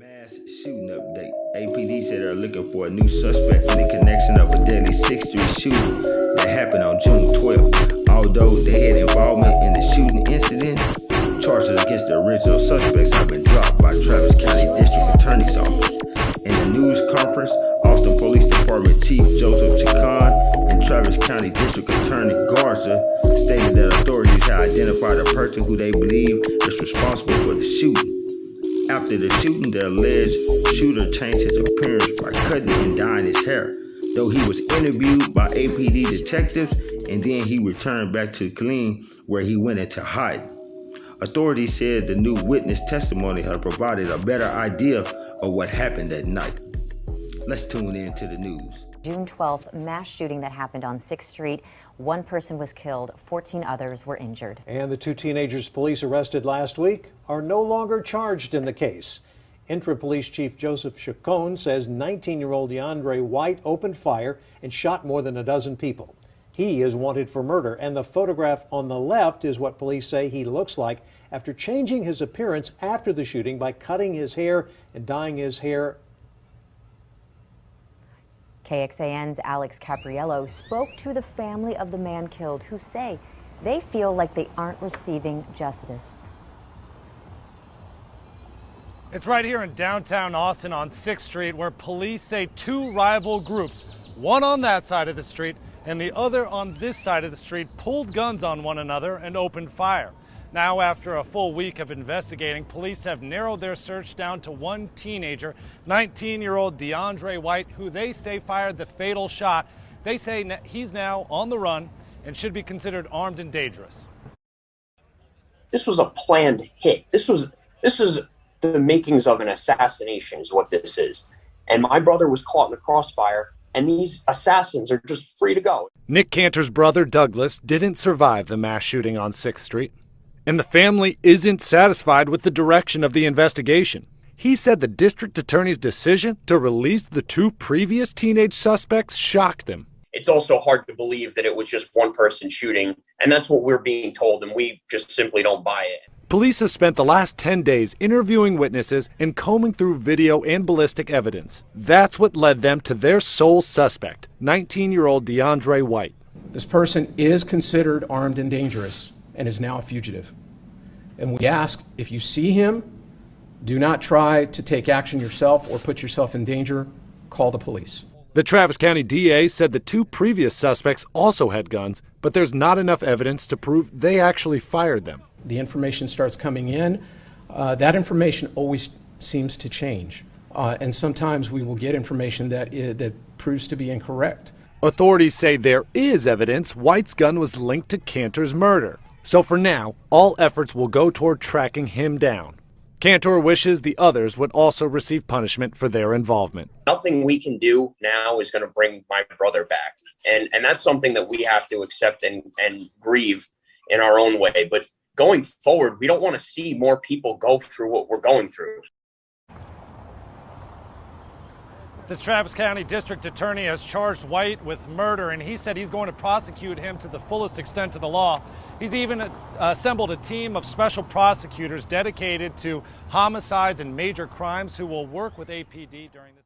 Mass shooting update. APD said they're looking for a new suspect in the connection of a deadly 6th Street shooting that happened on June 12th. Although they had involvement in the shooting incident, charges against the original suspects have been dropped by Travis County District Attorney's Office. In a news conference, Austin Police Department Chief Joseph Chacon and Travis County District Attorney Garza stated that authorities had identified a person who they believe is responsible for the shooting. After the shooting, the alleged shooter changed his appearance by cutting and dyeing his hair, though he was interviewed by APD detectives and then he returned back to Killeen where he went into hiding. Authorities said the new witness testimony had provided a better idea of what happened that night. Let's tune in to the news. June 12th mass shooting that happened on 6th Street. One person was killed, 14 others were injured. And the two teenagers police arrested last week are no longer charged in the case. Interim Police Chief Joseph Chacon says 19-year-old DeAndre White opened fire and shot more than a dozen people. He is wanted for murder, and the photograph on the left is what police say he looks like after changing his appearance after the shooting by cutting his hair and dyeing his hair. KXAN's Alex Capriello spoke to the family of the man killed, who say they feel like they aren't receiving justice. It's right here in downtown Austin on 6th Street where police say two rival groups, one on that side of the street and the other on this side of the street, pulled guns on one another and opened fire. Now, after a full week of investigating, police have narrowed their search down to one teenager, 19-year-old DeAndre White, who they say fired the fatal shot. They say he's now on the run and should be considered armed and dangerous. This was a planned hit. This is the makings of an assassination is what this is. And my brother was caught in the crossfire, and these assassins are just free to go. Nick Cantor's brother, Douglas, didn't survive the mass shooting on 6th Street. And the family isn't satisfied with the direction of the investigation. He said the district attorney's decision to release the two previous teenage suspects shocked them. It's also hard to believe that it was just one person shooting, and that's what we're being told, and we just simply don't buy it. Police have spent the last 10 days interviewing witnesses and combing through video and ballistic evidence. That's what led them to their sole suspect, 19-year-old DeAndre White. This person is considered armed and dangerous and is now a fugitive. And we ask, if you see him, do not try to take action yourself or put yourself in danger. Call the police. The Travis County DA said the two previous suspects also had guns, but there's not enough evidence to prove they actually fired them. The information starts coming in. That information always seems to change. And sometimes we will get information that proves to be incorrect. Authorities say there is evidence White's gun was linked to Cantor's murder. So for now, all efforts will go toward tracking him down. Cantor wishes the others would also receive punishment for their involvement. Nothing we can do now is going to bring my brother back. And that's something that we have to accept and grieve in our own way. But going forward, we don't want to see more people go through what we're going through. The Travis County District Attorney has charged White with murder, and he said he's going to prosecute him to the fullest extent of the law. He's even assembled a team of special prosecutors dedicated to homicides and major crimes who will work with APD during this.